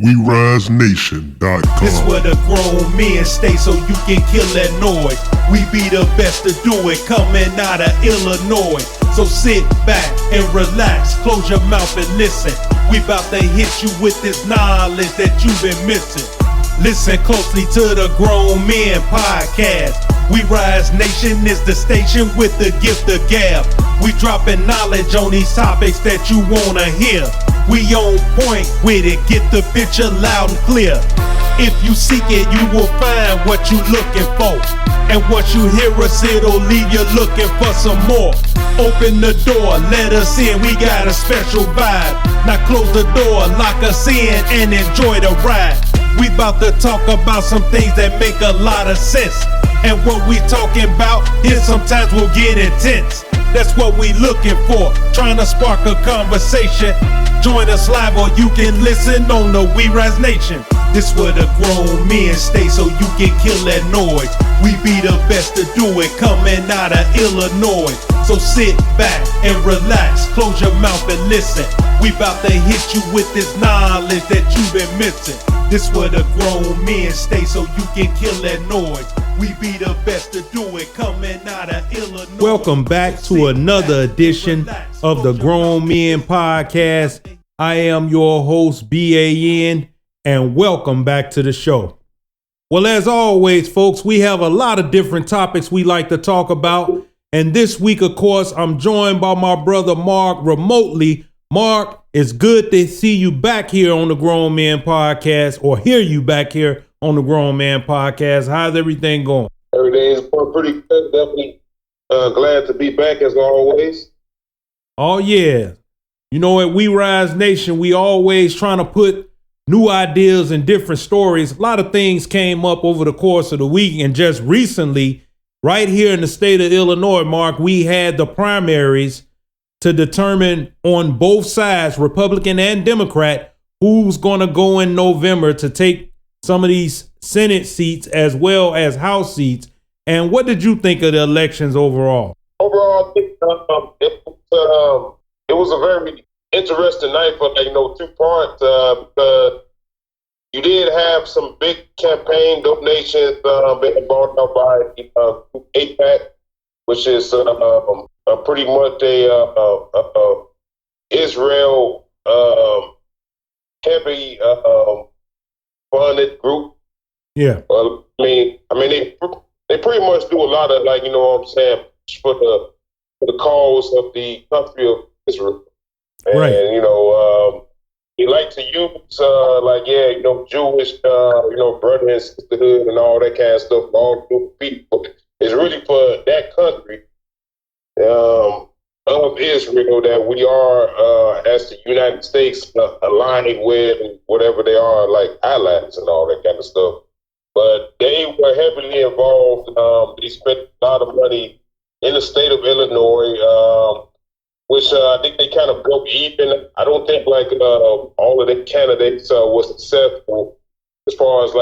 WeRiseNation.com. This where the grown men stay so you can kill that noise. We be the best to do it, coming out of Illinois. So sit back and relax, close your mouth and listen. We bout to hit you with this knowledge that you've been missing. Listen closely to the Grown Men Podcast. We Rise Nation is the station with the gift of gab. We dropping knowledge on these topics that you wanna hear. We on point with it, get the picture loud and clear. If you seek it, you will find what you looking for. And once you hear us, it'll leave you looking for some more. Open the door, let us in, we got a special vibe. Now close the door, lock us in, and enjoy the ride. We about to talk about some things that make a lot of sense. And what we talking about here sometimes will get intense. That's what we looking for, trying to spark a conversation. Join us live or you can listen on the We Rise Nation. This where the grown men stay so you can kill that noise. We be the best to do it, coming out of Illinois. So sit back and relax, close your mouth and listen. We bout to hit you with this knowledge that you've been missing. This where the grown men stay so you can kill that noise. We be the best to do it, coming out of Illinois. Welcome back to another edition of the Grown Men Podcast. I am your host, BAN, and welcome back to the show. Well, as always, folks, we have a lot of different topics we like to talk about. And this week, of course, I'm joined by my brother Mark remotely. Mark, it's good to see you back here on the Grown Man Podcast, or hear you back here on the Grown Man Podcast. How's everything going? Everything is going pretty good. Definitely glad to be back as always. Oh, yeah. You know, at We Rise Nation, we always trying to put new ideas and different stories. A lot of things came up over the course of the week, and just recently, right here in the state of Illinois, Mark, we had the primaries to determine on both sides, Republican and Democrat, who's going to go in November to take some of these Senate seats as well as House seats. And what did you think of the elections overall? Overall, I think it was a very interesting night for, two parts. You did have some big campaign donations being brought up by APAC, which is pretty much a Israel heavy funded group. Yeah. I mean, they pretty much do a lot of for the cause of the country of Israel. And, right. They like to use Jewish brother and sisterhood and all that kind of stuff for all the people. It's really for that country of Israel that we are, as the United States, aligning with and whatever they are, like allies and all that kind of stuff. But they were heavily involved. They spent a lot of money in the state of Illinois, which I think they kind of broke even. I don't think all of the candidates was successful as far as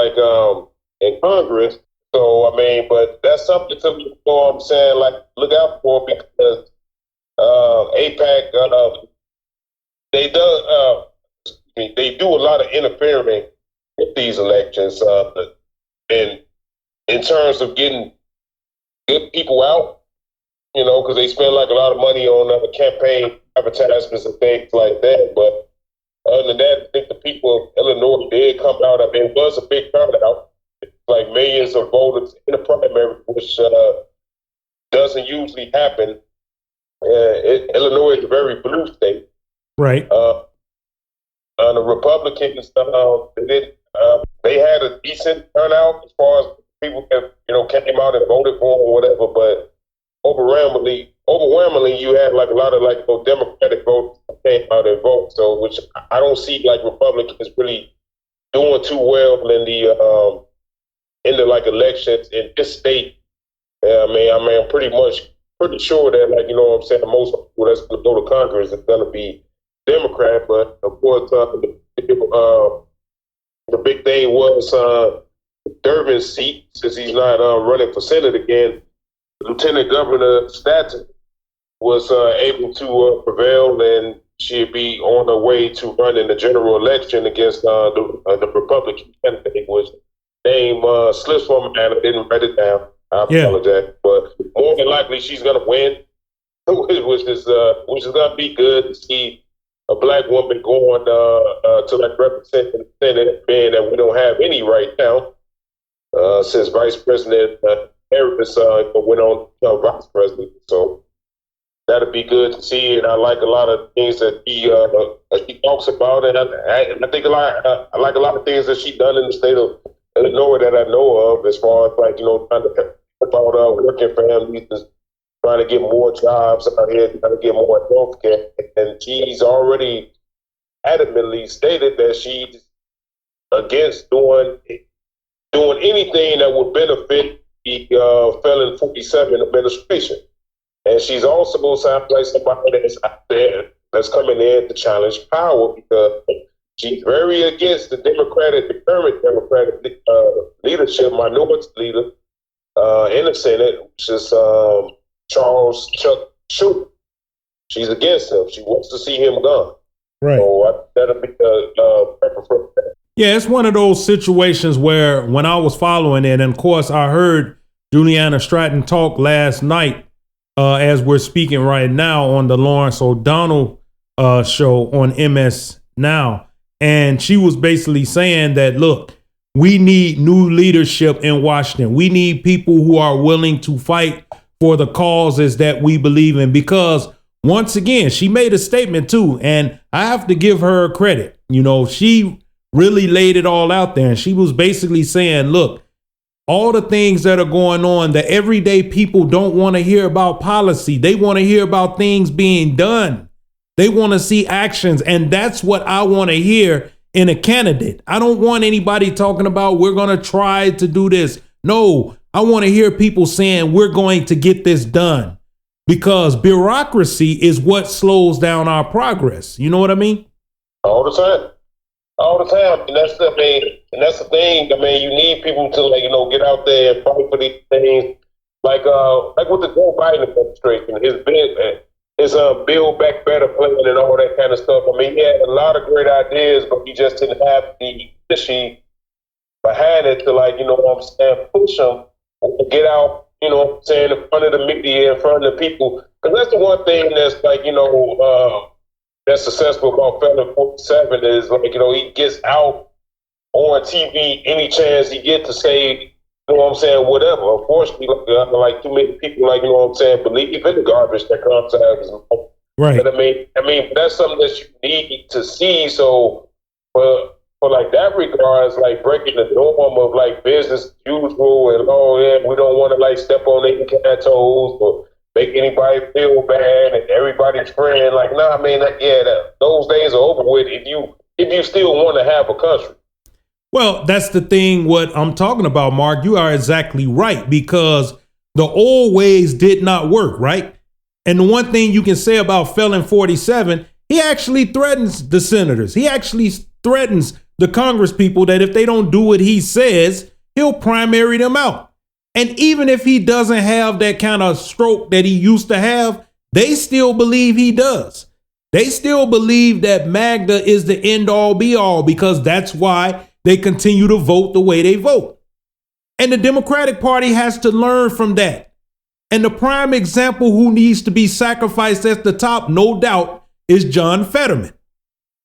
in Congress. So, but that's something to, look out for, because APAC, they do a lot of interfering with these elections, and in terms of getting good people out, because they spend a lot of money on campaign advertisements and things like that. But other than that, I think the people of Illinois did come out. It was a big turnout, like millions of voters in the primary, which doesn't usually happen. Illinois is a very blue state. Right. The Republicans, they had a decent turnout as far as people that came out and voted for them or whatever. But overwhelmingly, you had a lot of Democratic votes came out and vote. So, which I don't see Republicans really doing too well in the elections in this state. I'm pretty sure that most people that's going to go to Congress is going to be Democrat. But of course, the big thing was Durbin's seat, since he's not running for Senate again. Lieutenant Governor Stanton was able to prevail, and she'd be on her way to run in the general election against the Republican candidate, was named slips from me, and I didn't write it down. I apologize, but more than likely she's gonna win, which is gonna be good to see a black woman going to like represent the Senate, being that we don't have any right now, since Vice President Harris went on Vice President. So that'll be good to see, and I like a lot of things that she talks about, and I think I like a lot of things that she done in the state of Illinois that I know of, as far as like trying to about working families, trying to get more jobs out here, trying to get more health care, and she's already adamantly stated that she's against doing anything that would benefit the Felon 47 administration. And she's also sounds like somebody that's out there that's coming in to challenge power, because she's very against the current Democratic leadership, minority leader in the Senate, which is Charles Chuck Schumer. She's against him. She wants to see him gone. Right. So that'll be preference. Yeah, it's one of those situations where when I was following it, and of course I heard Juliana Stratton talk last night, as we're speaking right now on the Lawrence O'Donnell show on MS Now. And she was basically saying that, look, we need new leadership in Washington. We need people who are willing to fight for the causes that we believe in, because once again, she made a statement too, and I have to give her credit. She really laid it all out there, and she was basically saying, look, all the things that are going on, the everyday people don't want to hear about policy. They want to hear about things being done. They want to see actions. And that's what I want to hear in a candidate. I don't want anybody talking about we're going to try to do this. No, I want to hear people saying we're going to get this done, because bureaucracy is what slows down our progress. You know what I mean? All the time. All the time. And that's the thing. I mean, you need people to get out there and fight for these things. Like with the Joe Biden administration, his Build Back Better plan and all that kind of stuff. I mean, he had a lot of great ideas, but he just didn't have the pushing behind it to push them to get out, in front of the media, in front of the people. Because that's the one thing that's that's successful about Felon 47 is he gets out on TV any chance he get to say, whatever. Unfortunately, like too many people, believe in the garbage that comes out of his mouth. Right. But I mean, that's something that you need to see. So for that regards, breaking the norm of business as usual, and we don't want to step on any toes or make anybody feel bad and everybody's friend. Those days are over with if you still want to have a country. Well, that's the thing, what I'm talking about, Mark. You are exactly right, because the old ways did not work, right? And the one thing you can say about Felon 47, he actually threatens the senators. He actually threatens the Congress people that if they don't do what he says, he'll primary them out. And even if he doesn't have that kind of stroke that he used to have, they still believe he does. They still believe that MAGA is the end all be all, because that's why they continue to vote the way they vote. And the Democratic Party has to learn from that. And the prime example who needs to be sacrificed at the top, no doubt, is John Fetterman.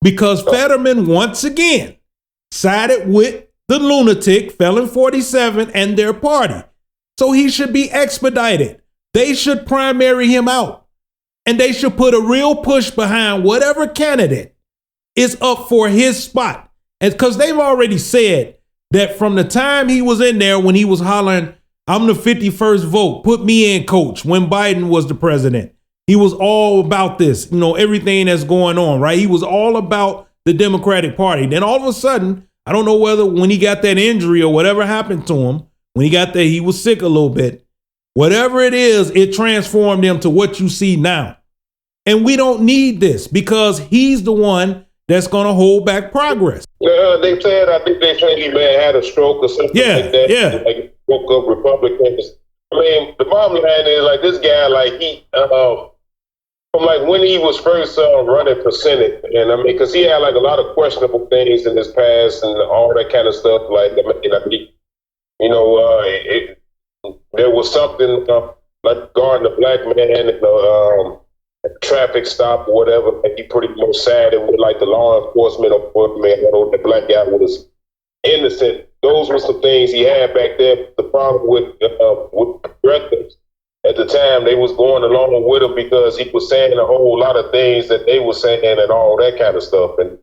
Because Fetterman, once again, sided with the lunatic Felon 47 and their party. So he should be expedited. They should primary him out. And they should put a real push behind whatever candidate is up for his spot. And because they've already said that from the time he was in there, when he was hollering, I'm the 51st vote, put me in, coach, when Biden was the president, he was all about this, everything that's going on, right? He was all about the Democratic Party. Then all of a sudden, I don't know whether when he got that injury or whatever happened to him, when he got there, he was sick a little bit. Whatever it is, it transformed him to what you see now. And we don't need this, because he's the one that's going to hold back progress. I think they said he may have had a stroke or something like that. Yeah. Like woke up Republicans. I mean, the bottom line is this guy, from like when he was first running for Senate, and I mean, because he had like a lot of questionable things in his past and all that kind of stuff. Like, I mean, you know, there was something like guarding a black man in a traffic stop or whatever. And he pretty much sided with like the law enforcement or man, the black guy was innocent. Those were some things he had back there. The problem with progressives at the time, they was going along with him because he was saying a whole lot of things that they were saying and all that kind of stuff. And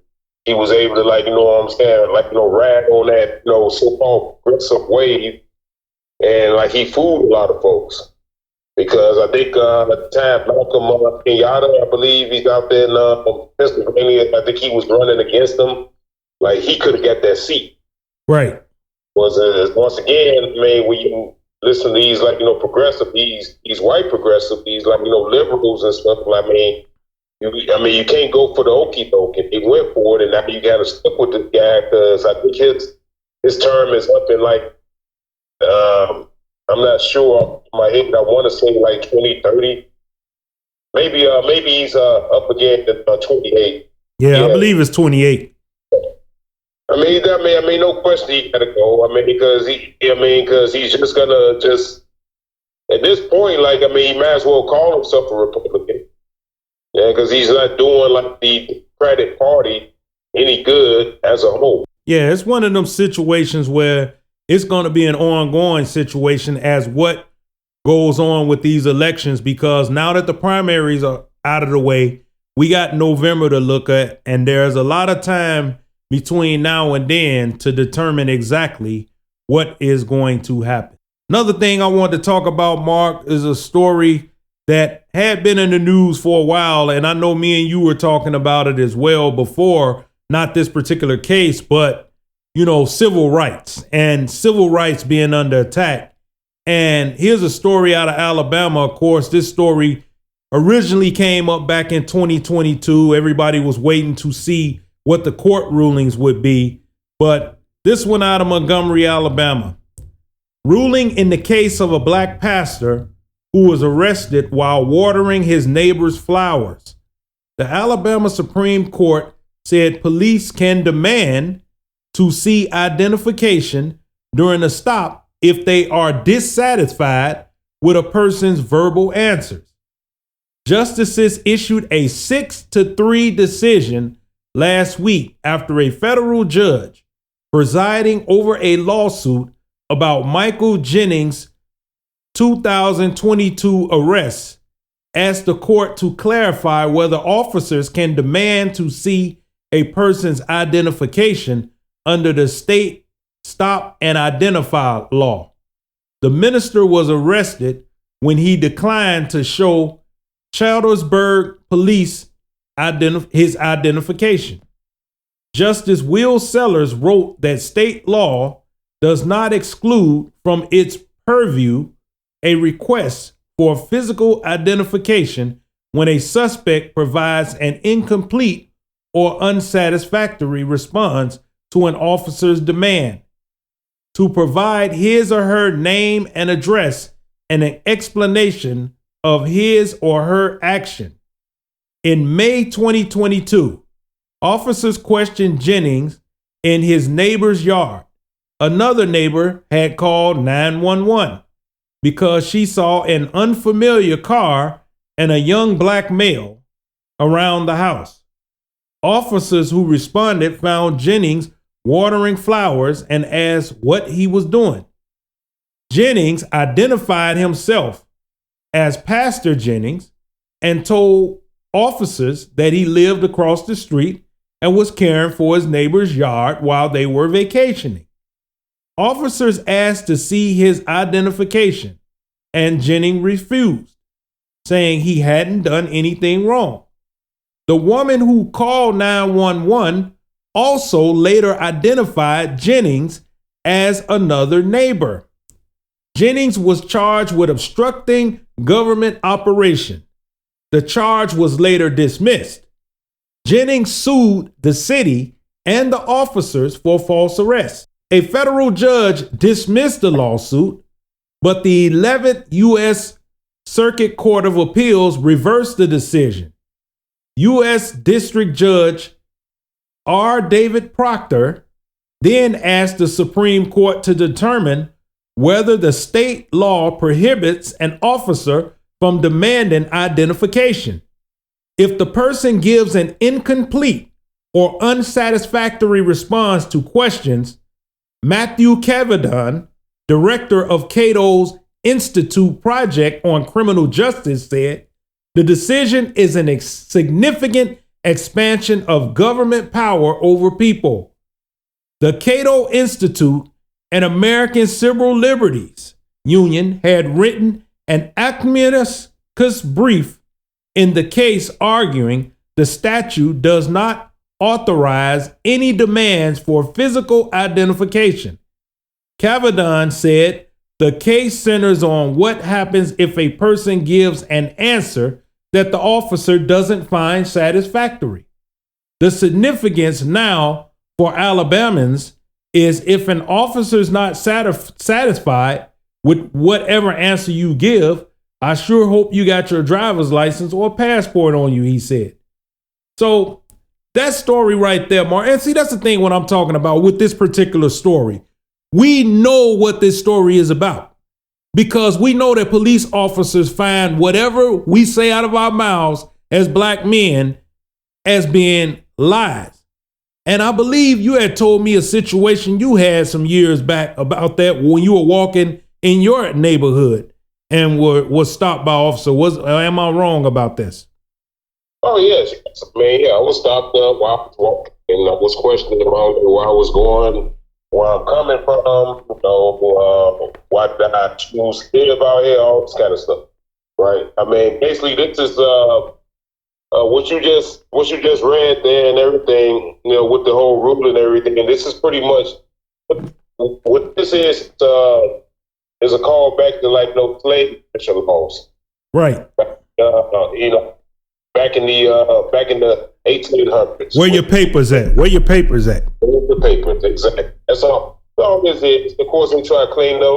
he was able to, like, you know what I'm saying, like, you know, ride on that, you know, so-called progressive wave. And like he fooled a lot of folks. Because I think at the time, Malcolm Kenyatta, I believe he's out there in Pennsylvania. I think he was running against him. Like, he could have got that seat. Right. Was once again, I mean, when you listen to these, like, you know, progressive, these white progressive, these, like, you know, liberals and stuff. I mean, you can't go for the okie doke. If he went for it, and now you got to stick with this guy because I think his term is up in like, I'm not sure in my head. I want to say like 2030. Maybe he's up again at 28. Yeah, I believe it's 28. I mean, no question he got to go. I mean, because he's just gonna at this point, like, I mean, he might as well call himself a Republican. Yeah, because he's not doing like the Democratic Party any good as a whole. Yeah, it's one of them situations where it's going to be an ongoing situation as what goes on with these elections, because now that the primaries are out of the way, we got November to look at, and there's a lot of time between now and then to determine exactly what is going to happen. Another thing I want to talk about, Mark, is a story that had been in the news for a while, and I know me and you were talking about it as well before, not this particular case, but, you know, civil rights being under attack. And here's a story out of Alabama. Of course, this story originally came up back in 2022. Everybody was waiting to see what the court rulings would be. But this one out of Montgomery, Alabama. Ruling in the case of a black pastor who was arrested while watering his neighbor's flowers. The Alabama Supreme Court said police can demand to see identification during a stop if they are dissatisfied with a person's verbal answers. Justices issued a 6-3 decision last week after a federal judge presiding over a lawsuit about Michael Jennings' 2022 arrest asked the court to clarify whether officers can demand to see a person's identification under the state stop and identify law. The minister was arrested when he declined to show Childersburg police his identification. Justice Will Sellers wrote that state law does not exclude from its purview a request for physical identification when a suspect provides an incomplete or unsatisfactory response to an officer's demand to provide his or her name and address and an explanation of his or her action. In May 2022, officers questioned Jennings in his neighbor's yard. Another neighbor had called 911 because she saw an unfamiliar car and a young black male around the house. Officers who responded found Jennings watering flowers and asked what he was doing. Jennings identified himself as Pastor Jennings and told officers that he lived across the street and was caring for his neighbor's yard while they were vacationing. Officers asked to see his identification, and Jennings refused, saying he hadn't done anything wrong. The woman who called 911 also later identified Jennings as another neighbor. Jennings was charged with obstructing government operation. The charge was later dismissed. Jennings sued the city and the officers for false arrest. A federal judge dismissed the lawsuit, but the 11th U.S. Circuit Court of Appeals reversed the decision. U.S. District Judge R. David Proctor then asked the Supreme Court to determine whether the state law prohibits an officer from demanding identification. If the person gives an incomplete or unsatisfactory response to questions, Matthew Cavadon, director of Cato's Institute Project on Criminal Justice, said, the decision is a significant expansion of government power over people. The Cato Institute and American Civil Liberties Union had written an amicus brief in the case arguing the statute does not authorize any demands for physical identification. Cavadon said the case centers on what happens if a person gives an answer that the officer doesn't find satisfactory. The significance now for Alabamans is if an officer is not satisfied with whatever answer you give, I sure hope you got your driver's license or passport on you, he said. So that story right there, Mark, and see, that's the thing what I'm talking about with this particular story. We know what this story is about because we know that police officers find whatever we say out of our mouths as black men as being lies. And I believe you had told me a situation you had some years back about that when you were walking in your neighborhood and was stopped by officer. Am I wrong about this? Oh, yes. I was stopped while I was walking and I was questioning around where I was going, where I'm coming from, why did I choose to live out here, all this kind of stuff, right? I mean, basically, this is what you just read there and everything, with the whole rule and everything. And this is pretty much what this is a call back to slave laws, right? Back in the 1800s. Where your papers at? Where's the papers, exactly. That's all. All this is. Of course, we try to claim no,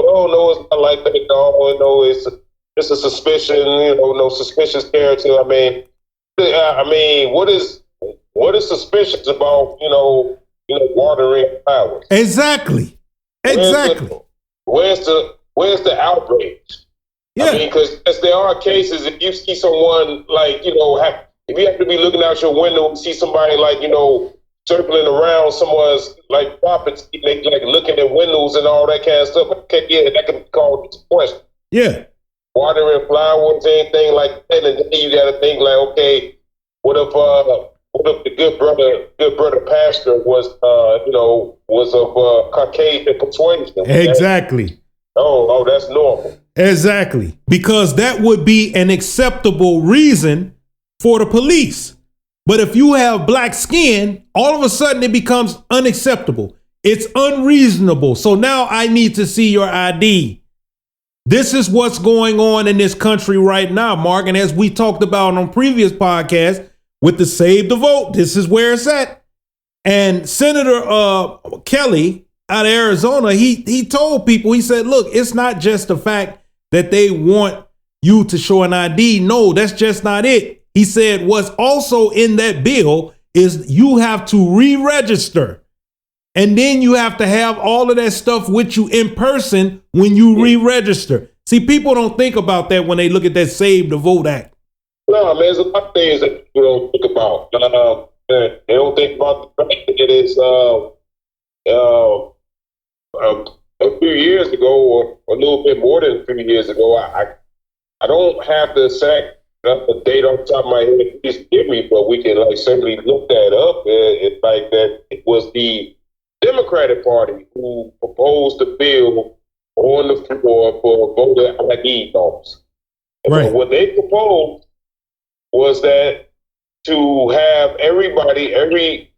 it's not like that. No, it's a suspicion. No suspicious character. I mean, what is suspicious about watering flowers? Exactly. Where's the outrage? Yeah. I mean, because there are cases if you see someone if you have to be looking out your window and see somebody circling around someone's property, looking at windows and all that kind of stuff. Okay, yeah, that can be called a question. Yeah. Watering flowers, anything like that, and then you got to think okay, what if the good brother pastor was of Caucasian persuasion? Exactly. Oh, that's normal. Exactly. Because that would be an acceptable reason for the police. But if you have black skin, all of a sudden it becomes unacceptable. It's unreasonable. So now I need to see your ID. This is what's going on in this country right now, Mark. And as we talked about on previous podcasts with the Save the Vote, this is where it's at. And Senator Kelly out of Arizona, he told people, he said, look, it's not just the fact that they want you to show an ID. No, that's just not it. He said what's also in that bill is you have to re-register. And then you have to have all of that stuff with you in person when you re-register. See, people don't think about that when they look at that Save the Vote Act. No, man, there's a lot of things that you don't think about. They don't think about the fact that it is a few years ago, or a little bit more than a few years ago. I don't have the exact date on top of my head. Please give me, but we can simply look that up. It was the Democratic Party who proposed the bill on the floor for voter ID laws. Right. What they proposed was that to have everybody, every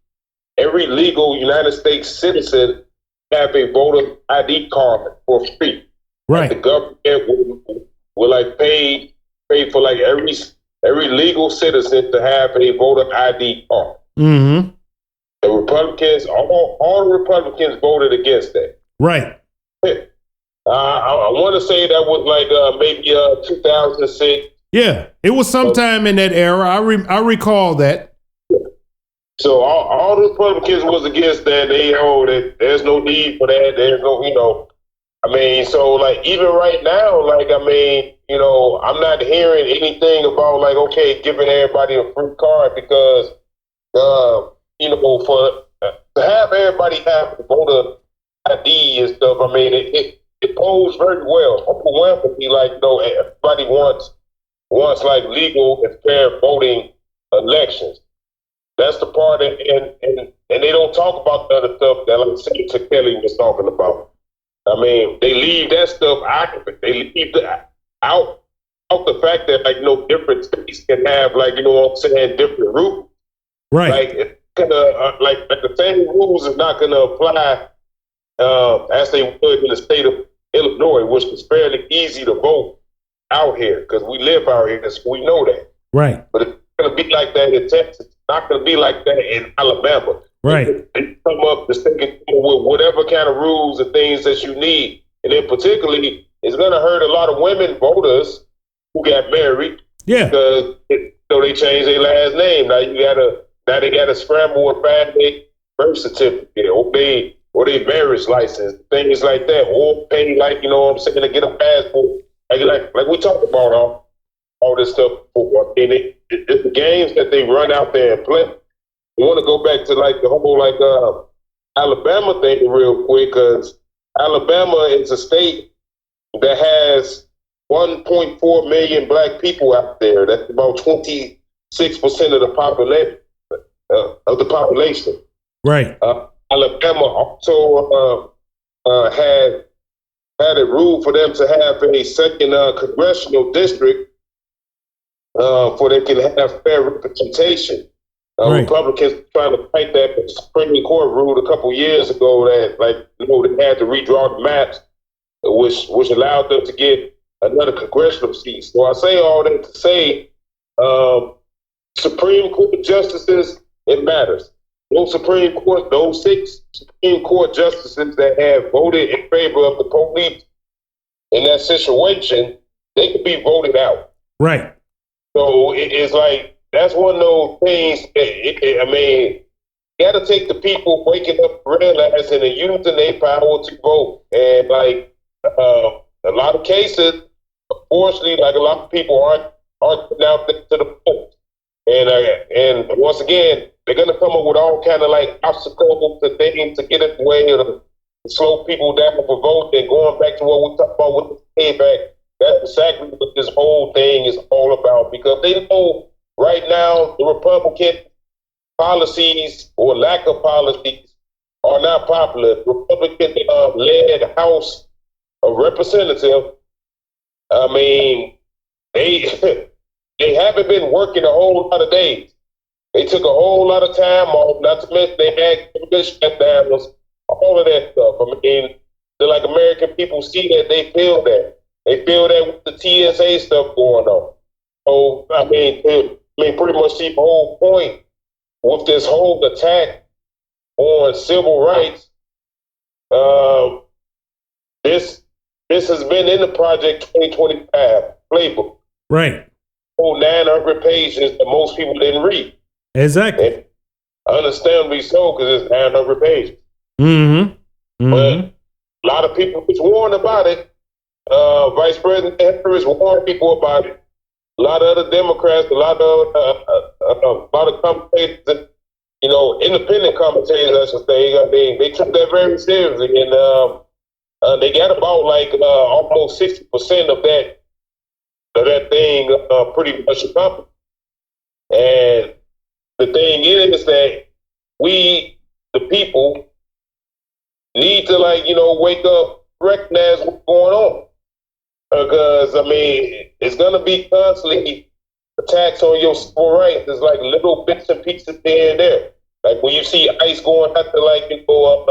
legal United States citizen have a voter ID card for free. Right. The government will pay for every legal citizen to have a voter ID card. Mm-hmm. The Republicans, all the Republicans voted against that. Right. I I want to say that was like maybe 2006. Yeah, it was sometime in that era. I recall that. So all the Republicans was against that. That there's no need for that. There's no, I mean, so like even right now, like I mean, I'm not hearing anything about like okay, giving everybody a free card because for to have everybody have voter ID and stuff. I mean, it posed very well. Overwhelmingly, like everybody wants like legal and fair voting elections. That's the part, and they don't talk about the other stuff that like Senator Kelly was talking about. I mean, they leave that stuff out. They leave out the fact that like different states can have like what I'm saying, different rules. Right. Like it's gonna like the same rules is not gonna apply as they would in the state of Illinois, which is fairly easy to vote out here because we live out here, so we know that. Right. But it's going to be like that in Texas. It's not going to be like that in Alabama. Right. They come up the state with whatever kind of rules and things that you need. And then particularly, it's going to hurt a lot of women voters who got married. Yeah. Because they changed their last name. Now they gotta scramble and find their birth certificate or their marriage license, things like that, or pay like what I'm saying, to get a passport. Like we talked about all this stuff before. I mean, it's the games that they run out there and play. We want to go back to like the whole Alabama thing real quick, because Alabama is a state that has 1.4 million black people out there. That's about 26% of the population. Right. Alabama also had a rule for them to have a second congressional district for they can have fair representation. Right. Republicans trying to fight that, but the Supreme Court ruled a couple years ago that they had to redraw the maps, which allowed them to get another congressional seat. So I say all that to say, Supreme Court justices, it matters. Those 6 Supreme Court justices that have voted in favor of the police in that situation, they could be voted out. Right. So it's like, that's one of those things, I mean, you got to take the people waking up, realizing and using their power to vote. And like a lot of cases, unfortunately, like a lot of people aren't out there to the polls. And once again, they're gonna come up with all kind of like obstacles to things to get in the way or to slow people down for voting. And going back to what we talked about with the payback, that's exactly what this whole thing is all about. Because they know right now the Republican policies or lack of policies are not popular. The Republican-led House of Representatives, I mean, they they haven't been working a whole lot of days. They took a whole lot of time off, not to mention they had shutdowns, all of that stuff. I mean, they're like American people see that, they feel that. They feel that with the TSA stuff going on. So, I mean, pretty much the whole point with this whole attack on civil rights, this has been in the Project 2025 playbook. Right. 900 pages that most people didn't read. Exactly. And understandably so, because it's 900 pages. Mm-hmm. Mm-hmm. But a lot of people was warned about it. Vice President Harris warned people about it. A lot of other Democrats, a lot of commentators, independent commentators, I should say, they took that very seriously, and they got about like almost 60% of that thing pretty much accomplished. And the thing is that we, the people, need to wake up, recognize what's going on. Because, I mean, it's going to be constantly attacks on your civil rights. There's like little bits and pieces here and there. Like when you see ICE going after laughing people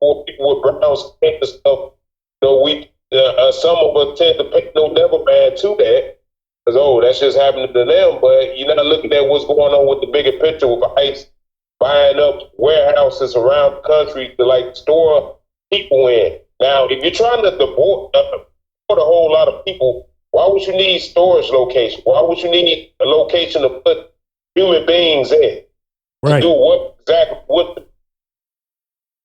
with brown skin and stuff, some of us tend to pay no never man to that. Because, that's just happening to them. But you're not looking at what's going on with the bigger picture with ICE buying up warehouses around the country to store people in. Now, if you're trying to deport a whole lot of people, why would you need storage location? Why would you need a location to put human beings in? Right. To do what exactly what?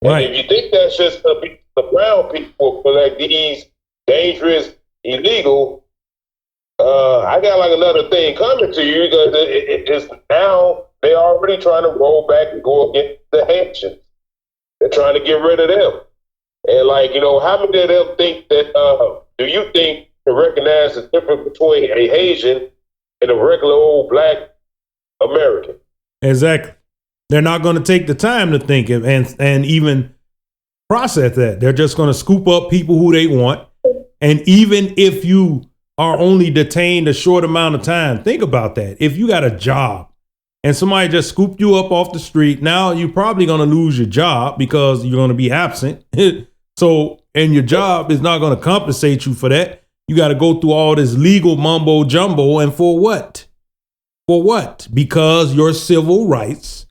Right. And if you think that's just the brown people for like these dangerous, illegal, I got like another thing coming to you because it's now they're already trying to roll back and go against the Haitians. They're trying to get rid of them. And like, how many of them think that, do you think to recognize the difference between a Haitian and a regular old black American? Exactly. They're not going to take the time to think and even process that. They're just going to scoop up people who they want. And even if you are only detained a short amount of time, think about that. If you got a job and somebody just scooped you up off the street, now you're probably going to lose your job because you're going to be absent. So, and your job is not going to compensate you for that. You got to go through all this legal mumbo jumbo. And for what? For what? Because your civil rights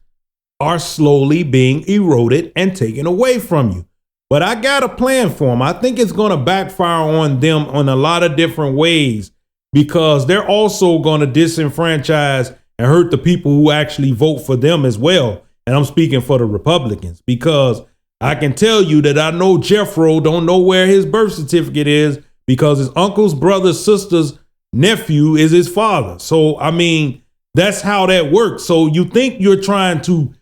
are slowly being eroded and taken away from you. But I got a plan for them. I think it's going to backfire on them on a lot of different ways because they're also going to disenfranchise and hurt the people who actually vote for them as well. And I'm speaking for the Republicans because I can tell you that I know Jeffro don't know where his birth certificate is because his uncle's brother's sister's nephew is his father. So, I mean, that's how that works. So you think you're trying to,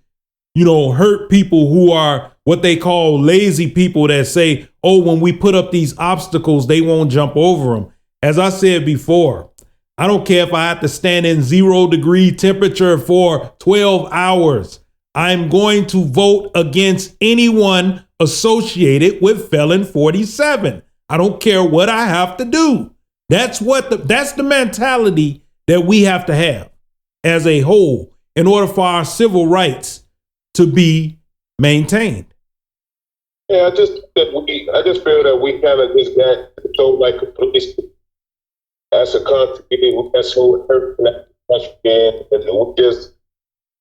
hurt people who are what they call lazy people that say, oh, when we put up these obstacles, they won't jump over them. As I said before, I don't care if I have to stand in 0-degree temperature for 12 hours. I'm going to vote against anyone associated with Felon 47. I don't care what I have to do. That's the mentality that we have to have as a whole in order for our civil rights to be maintained. Yeah, I just feel that we kind of just got so like a police as a country. That's so hurt that country, and we just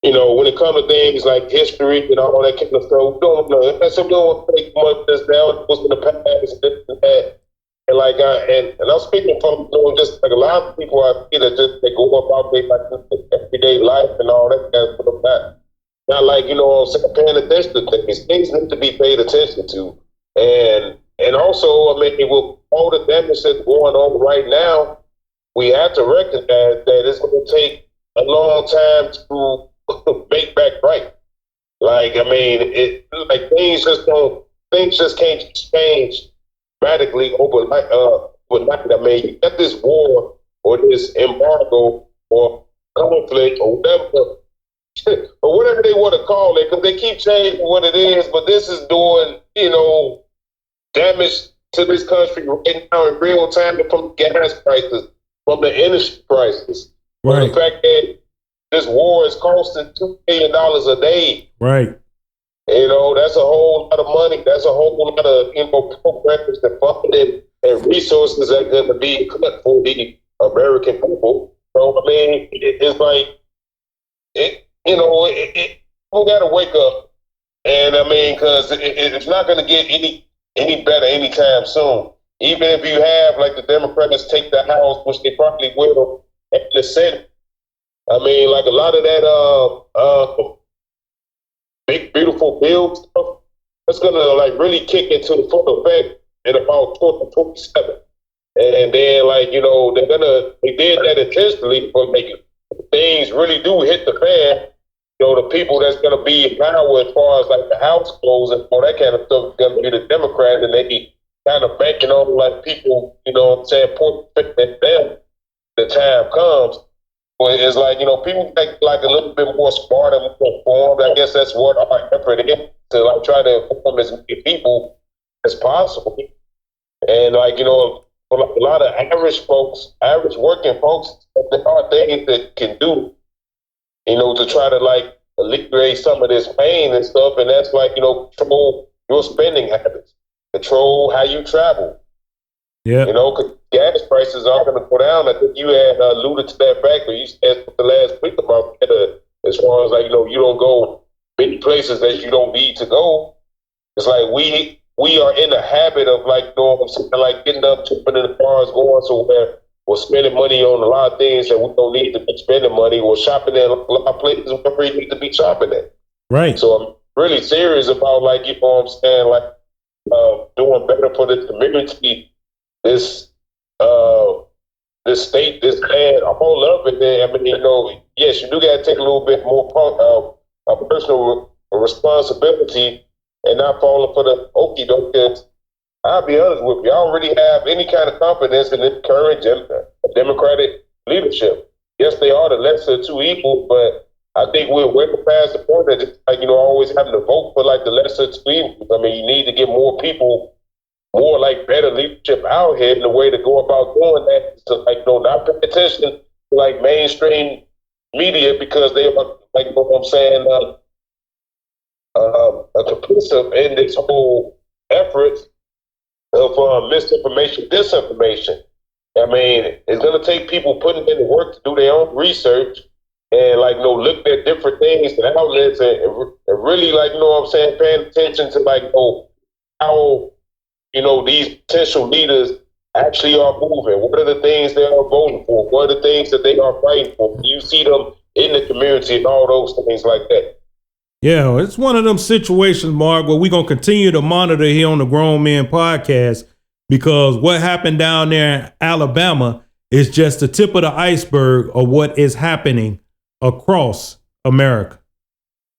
when it comes to things like history and all that kind of stuff, we don't know. That's we don't take much of this now. It was in the past, this and that. And like and I'm speaking from just like a lot of people I see that just they go about their everyday life and all that kind of stuff. Not like, paying attention to things. Things need to be paid attention to. And also, with all the damage that's going on right now, we have to recognize that it's going to take a long time to make back right. Things just can't change radically overnight. You got this war or this embargo or conflict or whatever. Or whatever they want to call it, because they keep changing what it is, but this is doing, damage to this country right now in real time from gas prices, from the energy prices. Right. From the fact that this war is costing $2 billion a day. Right. That's a whole lot of money. That's a whole lot of, programs and funding and resources that are going to be cut for the American people. So, it's like, we got to wake up, and because it's not going to get any better anytime soon. Even if you have like the Democrats take the House, which they probably will, and the Senate. Like a lot of that big beautiful bill stuff, that's going to like really kick into the full effect in about 2027. And then they did that intentionally for making things really do hit the fan. The people that's going to be in power as far as like the House goes and all that kind of stuff is going to be the Democrats, and they be kind of banking on like people, point at them the time comes. But it's like, people think like a little bit more smart and more informed. I guess that's what our effort is, to like try to inform as many people as possible. And like, for like a lot of average working folks, there are things that can do, to try to like alleviate some of this pain and stuff. And that's like, control your spending habits, control how you travel. Yeah. Because gas prices are going to go down. I think you had alluded to that back when you said the last week about that, as far as like, you don't go many places that you don't need to go. It's like we we are in the habit of like, like getting up, jumping in the cars, going somewhere, or spending money on a lot of things that we don't need to be spending money, or shopping at a lot of places where we need to be shopping at. Right. So I'm really serious about like, you know what I'm saying, like doing better for the community, this this state, this land, all of it. I mean, you know, yes, you do got to take a little bit more personal responsibility and not falling for the okie doke. Because I'll be honest with you, I don't really have any kind of confidence in the current Democratic leadership. Yes, they are the lesser of two evils, but I think we're way past the point that it's like, you know, always having to vote for like the lesser of two evils. I mean, you need to get more people, more like better leadership out here, and the way to go about doing that is to like, you know, not pay attention to like mainstream media, because they are like, you know what I'm saying, complicit in this whole effort of misinformation, disinformation. I mean, it's going to take people putting in the work to do their own research and like, you know, look at different things and outlets and really like, you know what I'm saying, paying attention to like, you know, how, you know, these potential leaders actually are moving. What are the things they are voting for? What are the things that they are fighting for? You see them in the community and all those things like that. Yeah, it's one of them situations, Mark, where we're going to continue to monitor here on the Grown Men Podcast, because what happened down there in Alabama is just the tip of the iceberg of what is happening across America.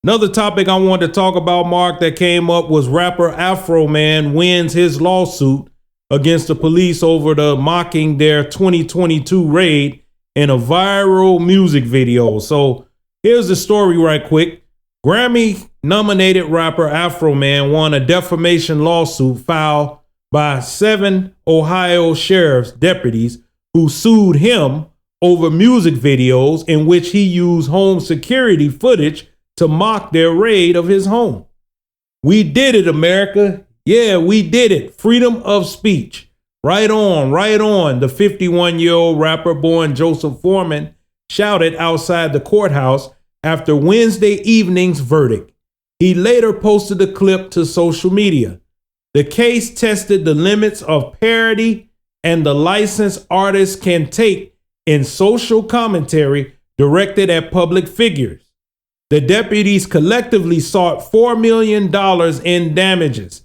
Another topic I wanted to talk about, Mark, that came up was rapper Afro Man wins his lawsuit against the police over the mocking their 2022 raid in a viral music video. So here's the story right quick. Grammy-nominated rapper Afro Man won a defamation lawsuit filed by 7 Ohio sheriff's deputies who sued him over music videos in which he used home security footage to mock their raid of his home. We did it, America. Yeah, we did it. Freedom of speech. Right on, right on, the 51-year-old rapper born Joseph Foreman shouted outside the courthouse after Wednesday evening's verdict. He later posted the clip to social media. The case tested the limits of parody and the license artists can take in social commentary directed at public figures. The deputies collectively sought $4 million in damages.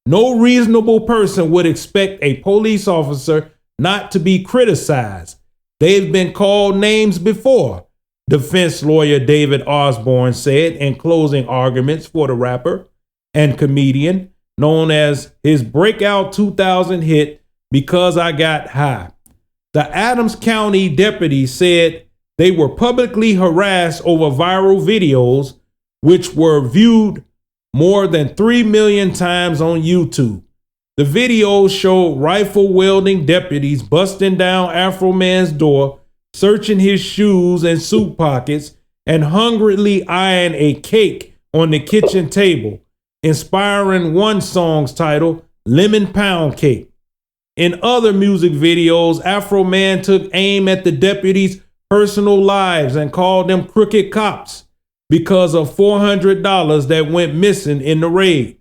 No reasonable person would expect a police officer not to be criticized. They've been called names before, defense lawyer David Osborne said in closing arguments for the rapper and comedian, known as his breakout 2000 hit, Because I Got High. The Adams County deputy said they were publicly harassed over viral videos, which were viewed more than 3 million times on YouTube. The videos showed rifle-wielding deputies busting down Afro Man's door, searching his shoes and suit pockets, and hungrily eyeing a cake on the kitchen table, inspiring one song's title, Lemon Pound Cake. In other music videos, Afro Man took aim at the deputies' personal lives and called them crooked cops because of $400 that went missing in the raid.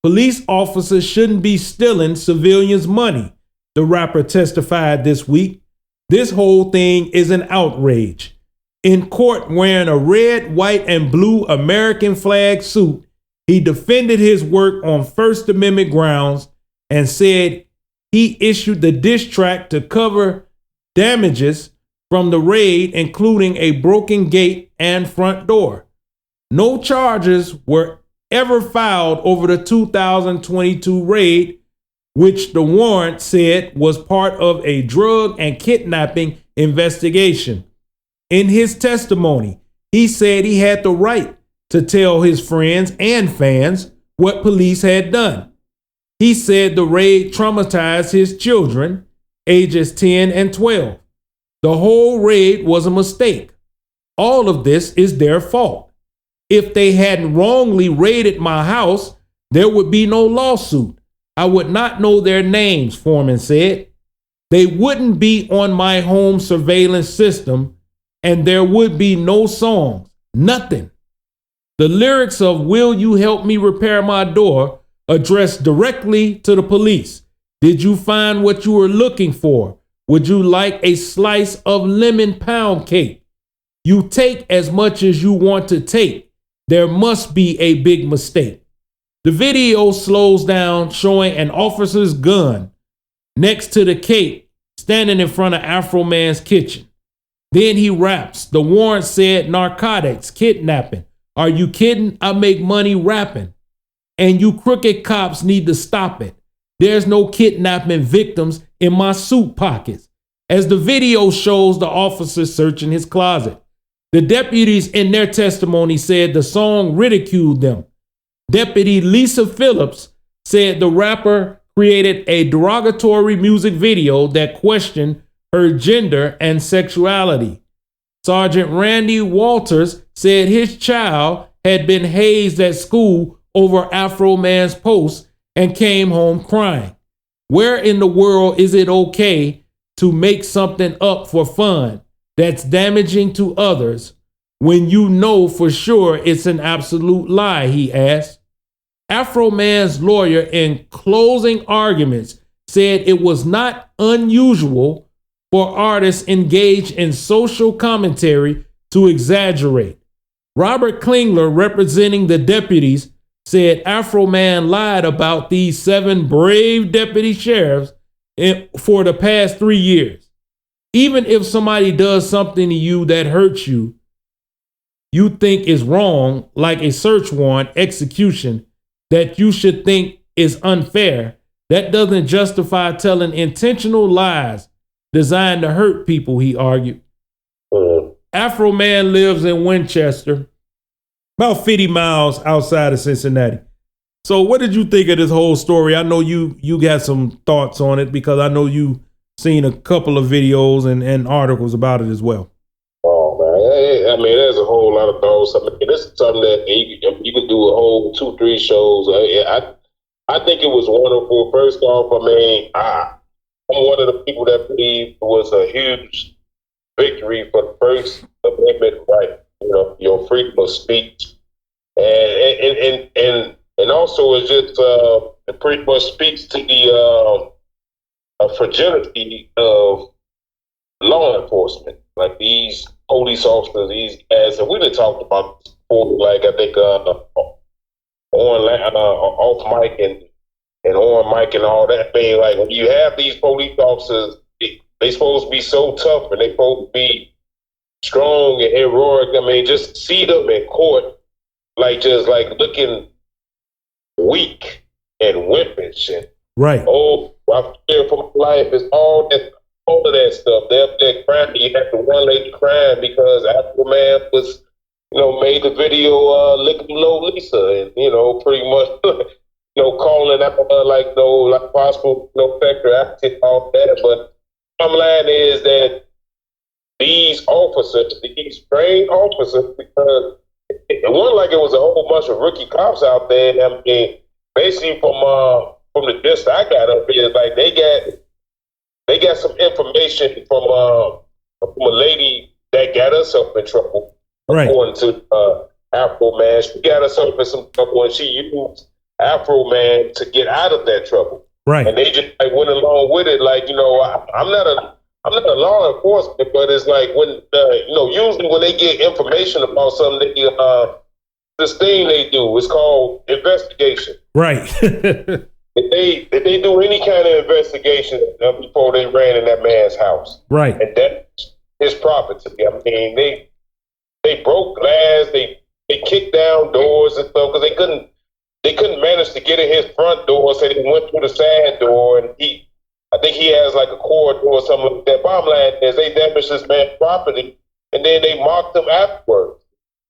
Police officers shouldn't be stealing civilians' money, the rapper testified this week. This whole thing is an outrage. In court wearing a red, white, and blue American flag suit, he defended his work on First Amendment grounds and said he issued the diss track to cover damages from the raid, including a broken gate and front door. No charges were ever filed over the 2022 raid, which the warrant said was part of a drug and kidnapping investigation. In his testimony, he said he had the right to tell his friends and fans what police had done. He said the raid traumatized his children, ages 10 and 12. The whole raid was a mistake. All of this is their fault. If they hadn't wrongly raided my house, there would be no lawsuit. I would not know their names, Foreman said. They wouldn't be on my home surveillance system, and there would be no songs, nothing. The lyrics of Will You Help Me Repair My Door addressed directly to the police. Did you find what you were looking for? Would you like a slice of lemon pound cake? You take as much as you want to take. There must be a big mistake. The video slows down, showing an officer's gun next to the cake standing in front of Afro Man's kitchen. Then he raps. The warrant said narcotics, kidnapping. Are you kidding? I make money rapping. And you crooked cops need to stop it. There's no kidnapping victims in my suit pockets. As the video shows the officer searching his closet. The deputies in their testimony said the song ridiculed them. Deputy Lisa Phillips said the rapper created a derogatory music video that questioned her gender and sexuality. Sergeant Randy Walters said his child had been hazed at school over Afro Man's post and came home crying. Where in the world is it okay to make something up for fun that's damaging to others when you know for sure it's an absolute lie, he asked. Afro Man's lawyer in closing arguments said it was not unusual for artists engaged in social commentary to exaggerate. Robert Klingler, representing the deputies, said Afro Man lied about these 7 brave deputy sheriffs for the past 3 years. Even if somebody does something to you that hurts you, you think is wrong, like a search warrant execution that you should think is unfair, that doesn't justify telling intentional lies designed to hurt people, he argued. Afro Man lives in Winchester, about 50 miles outside of Cincinnati. So what did you think of this whole story? I know you got some thoughts on it because I know you seen a couple of videos and articles about it as well. Oh, man. I mean, there's a whole lot of thoughts. I mean, this is something that you could do a whole 2-3 shows. I think it was wonderful. First off, I mean, I'm one of the people that believe it was a huge victory for the First Amendment right, your freedom of speech. And also it just it pretty much speaks to the fragility of law enforcement. Like these police officers, these guys, and we done talked about this before, like I think off mic and on mic and all that thing. Like when you have these police officers, they supposed to be so tough and they supposed to be strong and heroic. I mean, just see them in court, just looking weak and wimpish and right. Oh, I fear for my life. It's all of that stuff. They're up there crying. You have the one lady crying because Afro Man was, made the video licking below Lisa, and pretty much, calling out like possible factor acting all that. But bottom line is that these officers, these trained officers, because it wasn't like it was a whole bunch of rookie cops out there. I mean, basically from the gist I got up here, like they got some information from a lady that got herself in trouble. Right. According to Afro Man, she got herself in some trouble, and she used Afro Man to get out of that trouble. Right. And they just went along with it. I'm not a law enforcement, but it's like when usually when they get information about something, this thing they do is called investigation. Right. Did they do any kind of investigation before they ran in that man's house? Right. And that's his property. I mean, they broke glass, they kicked down doors and stuff because they couldn't manage to get in his front door, so they went through the side door, and I think he has like a corridor or something like that. Bottom line is they damaged this man's property, and then they mocked him afterwards.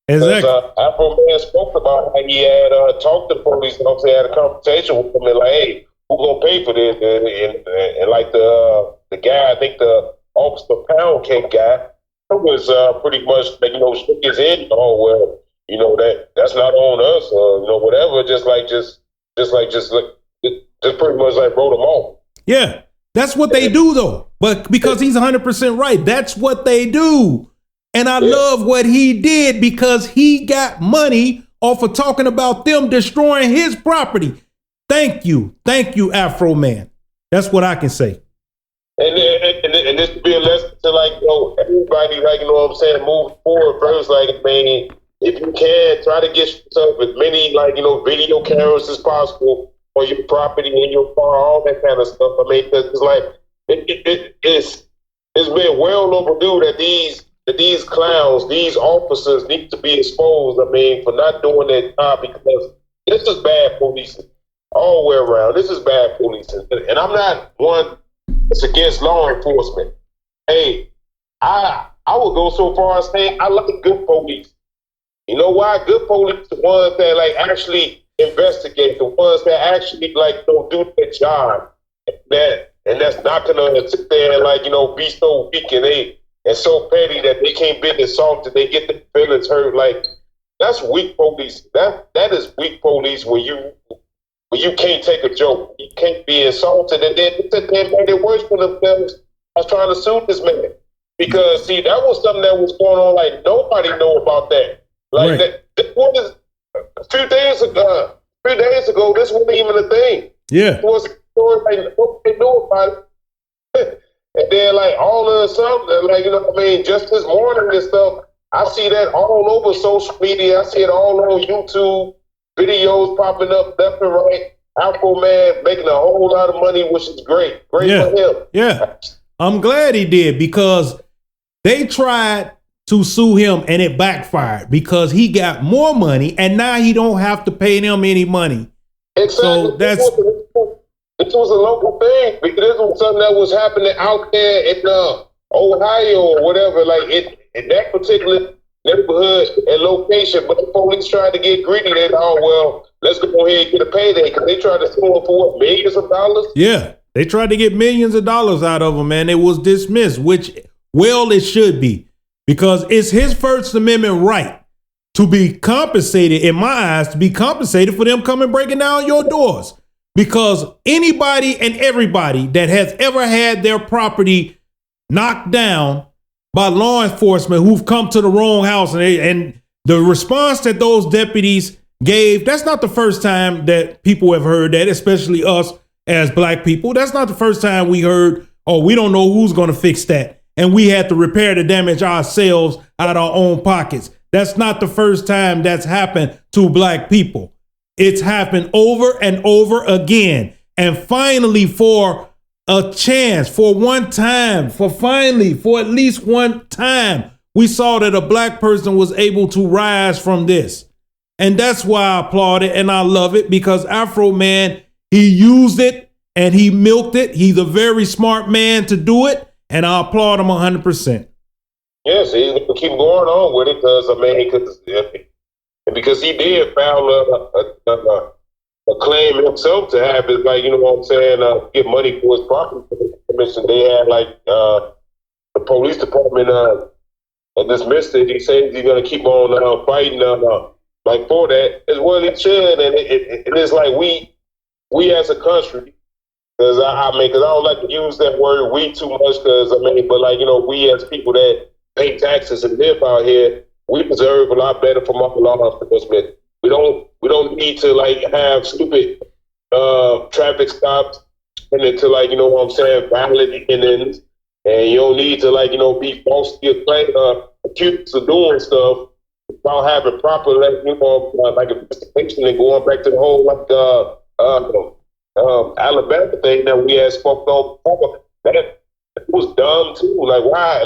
Exactly. Afro Man spoke about how he had talked to the police officer, had a conversation with them, and like, hey, who's gonna pay for this? And like the guy, I think the Officer Pound Cake guy, was pretty much shook his head. Oh well, that's not on us, whatever. Just pretty much like wrote him off. Yeah, that's what they do though. But because he's 100% right, that's what they do. And I love what he did because he got money off of talking about them destroying his property. Thank you, Afro Man. That's what I can say. And this would be a lesson to everybody, what I'm saying, move forward first. I mean, if you can, try to get yourself as many video cameras as possible on your property, in your car, all that kind of stuff. I mean, cause it's been well overdue that these clowns, these officers need to be exposed. I mean, for not doing their job, because this is bad policing all the way around. This is bad policing, and I'm not one that's against law enforcement. Hey, I would go so far as saying I like good police. You know why? Good police, the ones that actually investigate, the ones that actually do their job, and that's not gonna sit there and be so weak and so petty that they can't be assaulted, they get their feelings hurt. That's weak police. That is weak police when you can't take a joke, you can't be insulted, and then they made it worse for themselves. I was trying to sue this man because see, that was something that was going on. Nobody know about that. Right. What is a few days ago? 3 days ago, this wasn't even a thing. Yeah. It was a story nobody knew about it. And then all of a sudden, just this morning and stuff, I see that all over social media. I see it all on YouTube, videos popping up left and right. Afro Man making a whole lot of money, which is great. Great for him. Yeah. I'm glad he did, because they tried to sue him and it backfired because he got more money and now he don't have to pay them any money. Exactly. So that's this was a local thing, because this was something that was happening out there in Ohio or whatever, in that particular neighborhood and location. But the police tried to get greedy. They let's go ahead and get a payday, because they tried to sue him for what, millions of dollars? Yeah, they tried to get millions of dollars out of him, and it was dismissed, which, it should be, because it's his First Amendment right to be compensated, in my eyes, to be compensated for them coming breaking down your doors. Because anybody and everybody that has ever had their property knocked down by law enforcement who've come to the wrong house, and the response that those deputies gave, that's not the first time that people have heard that, especially us as black people. That's not the first time we heard, oh, we don't know who's going to fix that, and we had to repair the damage ourselves out of our own pockets. That's not the first time that's happened to black people. It's happened over and over again. And finally, for a chance, for at least one time, we saw that a black person was able to rise from this. And that's why I applaud it and I love it, because Afro Man, he used it and he milked it. He's a very smart man to do it, and I applaud him 100%. Yes, he's going to keep going on with it, because he did file a claim himself to have it, get money for his property commission. They had the police department dismissed it. He said he's going to keep on fighting for that as well. He should, and it is we as a country, because I don't like to use that word "we" too much, but we as people that pay taxes and live out here, we deserve a lot better from our law enforcement. We don't need to have stupid traffic stops and into violent endings, and you don't need to be falsely accused of doing stuff without having proper investigation, and going back to the whole Alabama thing that we had spoke on before. That was dumb too. Why? Why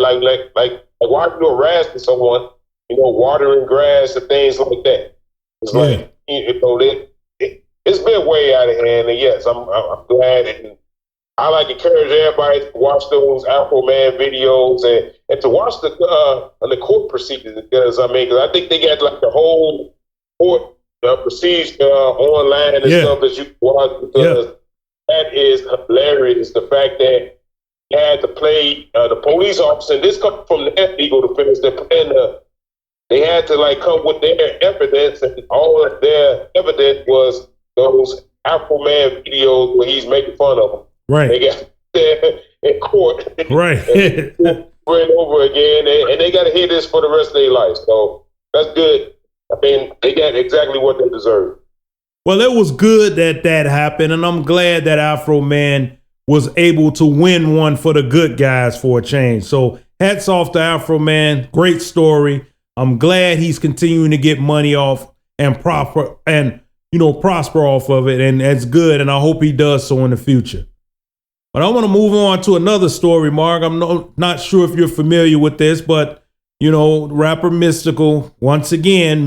are you harassing someone? Watering grass and things like that. It's it's been way out of hand. And yes, I'm glad, and I encourage everybody to watch those Afro Man videos and to watch the court proceedings, because I think they got the whole court procedure online and stuff that you can watch, because that is hilarious. The fact that you had to play the police officer, and this comes from the legal defense, they had to come with their evidence, and all of their evidence was those Afro Man videos where he's making fun of them. Right. They got there in court. Right. Over and over again, and they got to hear this for the rest of their life. So that's good. They got exactly what they deserve. Well, it was good that that happened, and I'm glad that Afro Man was able to win one for the good guys for a change. So hats off to Afro Man. Great story. I'm glad he's continuing to get money off and prosper off of it, and that's good. And I hope he does so in the future. But I want to move on to another story, Mark. I'm not sure if you're familiar with this, but rapper Mystical. Once again,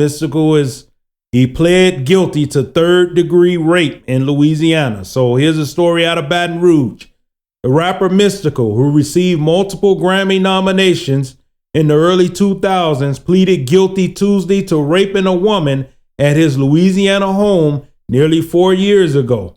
he pled guilty to third-degree rape in Louisiana. So here's a story out of Baton Rouge. The rapper Mystical, who received multiple Grammy nominations in the early 2000s, pleaded guilty Tuesday to raping a woman at his Louisiana home nearly 4 years ago.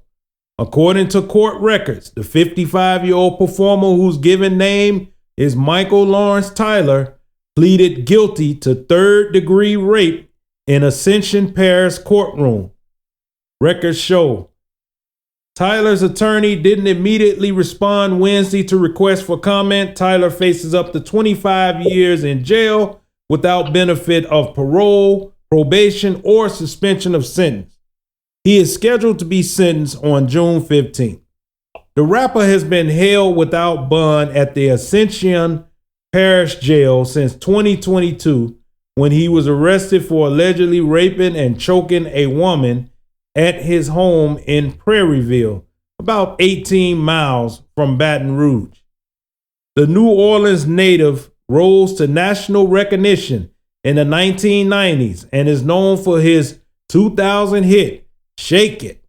According to court records, the 55-year-old performer, whose given name is Michael Lawrence Tyler, pleaded guilty to third-degree rape in Ascension Parish courtroom. Records show Tyler's attorney didn't immediately respond Wednesday to requests for comment. Tyler faces up to 25 years in jail without benefit of parole, probation, or suspension of sentence. He is scheduled to be sentenced on June 15th. The rapper has been held without bond at the Ascension Parish Jail since 2022, when he was arrested for allegedly raping and choking a woman at his home in Prairieville, about 18 miles from Baton Rouge. The New Orleans native rose to national recognition in the 1990s and is known for his 2000 hit, Shake It,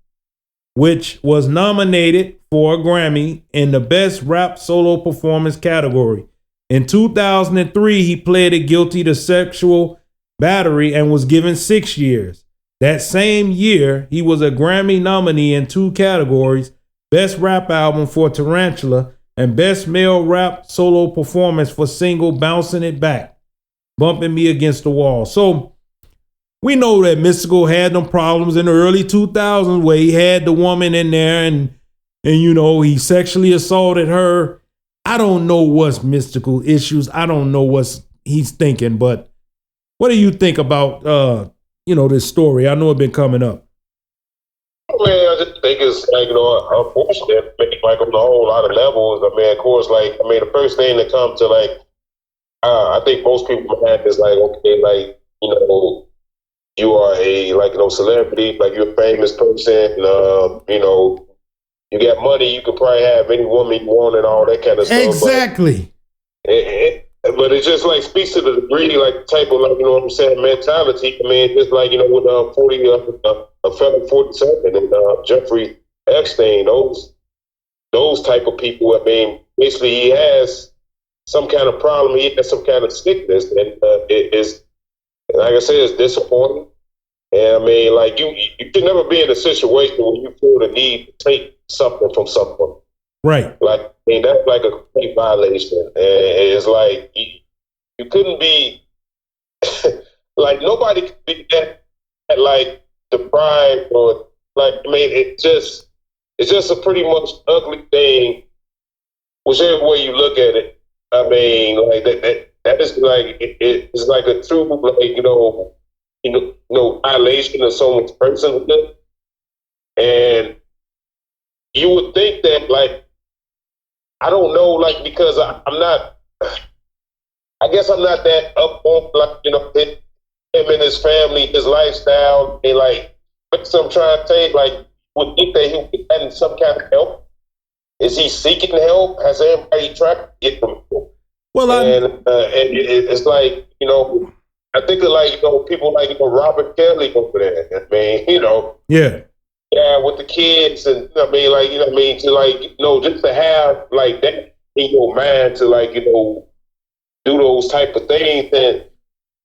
which was nominated for a Grammy in the Best Rap Solo Performance category. In 2003, he pleaded guilty to sexual battery and was given 6 years. That same year, he was a Grammy nominee in 2 categories, Best Rap Album for Tarantula and Best Male Rap Solo Performance for single Bouncing It Back, Bumping Me Against the Wall. So we know that Mystical had them problems in the early 2000s where he had the woman in there and he sexually assaulted her. I don't know what's Mystical issues. I don't know what he's thinking, but what do you think about, this story? I know it's been coming up. Man, I just think it's unfortunate, on a whole lot of levels. Of course, the first thing that comes to I think most people have is okay, you are a celebrity, you're a famous person, you got money, you could probably have any woman you want and all that kind of stuff. Exactly. But it just speaks to the degree, type of mentality. Just with 40, a fellow 47 and Jeffrey Epstein, those type of people. Basically he has some kind of problem. He has some kind of sickness, and it is, like I said, it's disappointing. And you can never be in a situation where you feel the need to take something from someone. Right. That's a complete violation. And it's you couldn't be nobody could be that deprived or it's just a pretty much ugly thing, whichever way you look at it. That is it's a true violation of someone's personhood. And you would think that I don't know, because I'm not, I guess I'm not that up on him and his family, his lifestyle, and so I'm trying to say, would think that he would be getting some kind of help. Is he seeking help? Has anybody tried to get from him? Well, it's I think of people Robert Kelly over there. Yeah. Yeah, with the kids, and just to have that in your mind to do those type of things,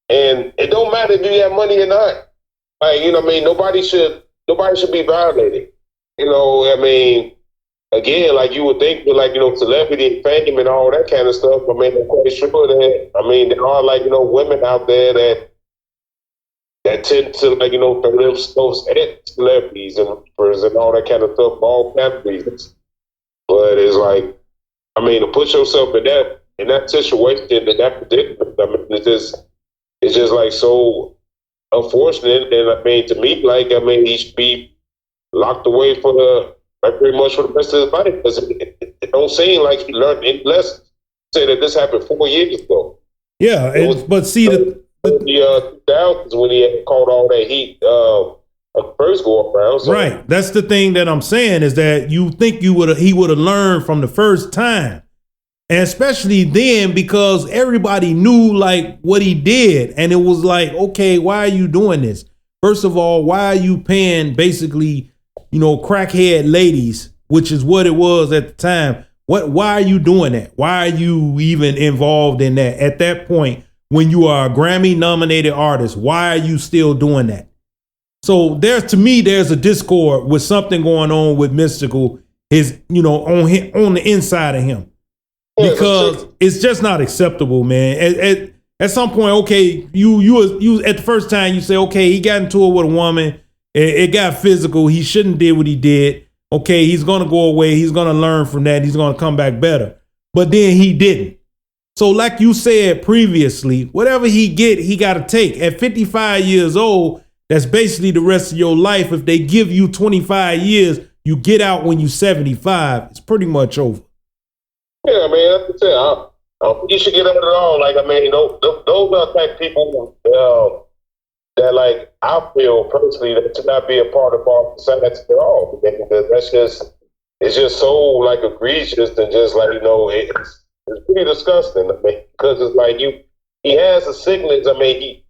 and it don't matter if you have money or not. Nobody should be violated. Again, you would think with celebrity and fame and all that kind of stuff. I'm quite sure that there are women out there that tend to throw themselves at celebrities and rappers and all that kind of stuff for all kind of reasons. But it's to put yourself in that situation, in that predicament, it's just so unfortunate. And to me, he should be locked away for like pretty much for the rest of his life because it don't seem like he learned any lessons. Say that this happened 4 years ago. Yeah, but see the 2000s when he had caught all that heat first go around. So. Right, that's the thing that I'm saying is that you think he would have learned from the first time, and especially then because everybody knew like what he did, and it was like, okay, why are you doing this? First of all, why are you paying basically, crackhead ladies, which is what it was at the time? Why are you doing that? Why are you even involved in that at that point when you are a Grammy nominated artist? Why are you still doing that? So there's a discord with something going on with Mystical, on the inside of him, because it's just not acceptable, man. At some point, okay, you at the first time you say, okay, he got into it with a woman, it got physical, he shouldn't did what he did. Okay, he's gonna go away, he's gonna learn from that, he's gonna come back better. But then he didn't. So like you said previously, whatever he got to take. At 55 years old, that's basically the rest of your life. If they give you 25 years, you get out when you're 75. It's pretty much over. Yeah, man. That's it. You should get out of it all. Like, I mean, those are the type of people that, like, I feel personally that should not be a part of our society at all. Because it's just so, like, egregious and just, like, it's pretty disgusting. I mean, because it's like he has a sickness. I mean,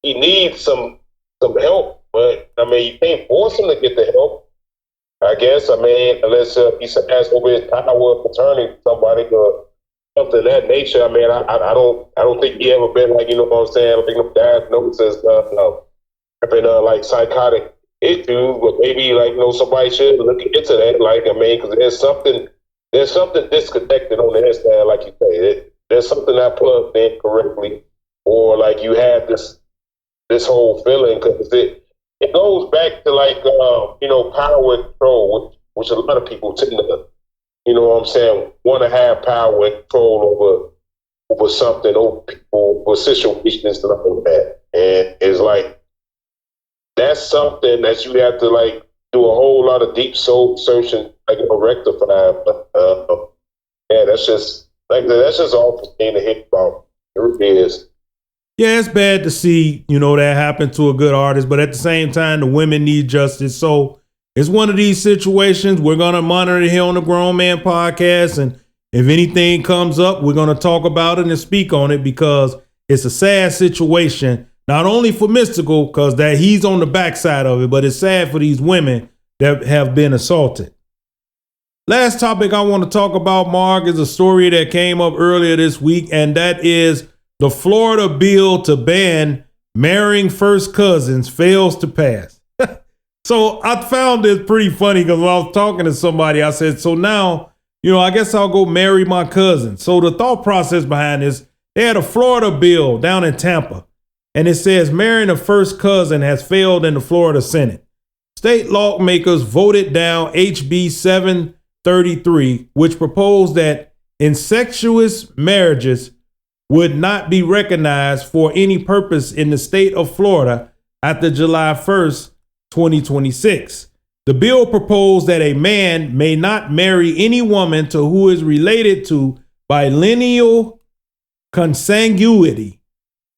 he needs some help, but I mean, you can't force him to get the help. I guess. I mean, unless he has over his power of attorney to somebody or something of that nature. I mean, I don't think he ever been like, what I'm saying, like diagnosis having like psychotic issues, but maybe like somebody should look into that. Like, I mean, because there's something disconnected on the inside, like you say. There's something not plugged in correctly, or like you have this whole feeling, because it goes back to like power and control, which a lot of people tend to want to have power and control over something, over people, over situations and stuff like that. And it's like that's something that you have to like do a whole lot of deep soul searching, like rectify. But yeah, that's just awful thing to hit about. It really is. Yeah, it's bad to see, that happen to a good artist, but at the same time, the women need justice. So it's one of these situations. We're going to monitor it here on the Grown Man Podcast. And if anything comes up, we're going to talk about it and speak on it, because it's a sad situation, not only for Mystical, because that he's on the backside of it, but it's sad for these women that have been assaulted. Last topic I want to talk about, Mark, is a story that came up earlier this week, and that is the Florida bill to ban marrying first cousins fails to pass. So I found it pretty funny because when I was talking to somebody, I said, so now, I guess I'll go marry my cousin. So the thought process behind this, they had a Florida bill down in Tampa, and it says marrying a first cousin has failed in the Florida Senate. State lawmakers voted down HB 733, which proposed that incestuous marriages would not be recognized for any purpose in the state of Florida after July 1st, 2026. The bill proposed that a man may not marry any woman to who is related to by lineal consanguinity,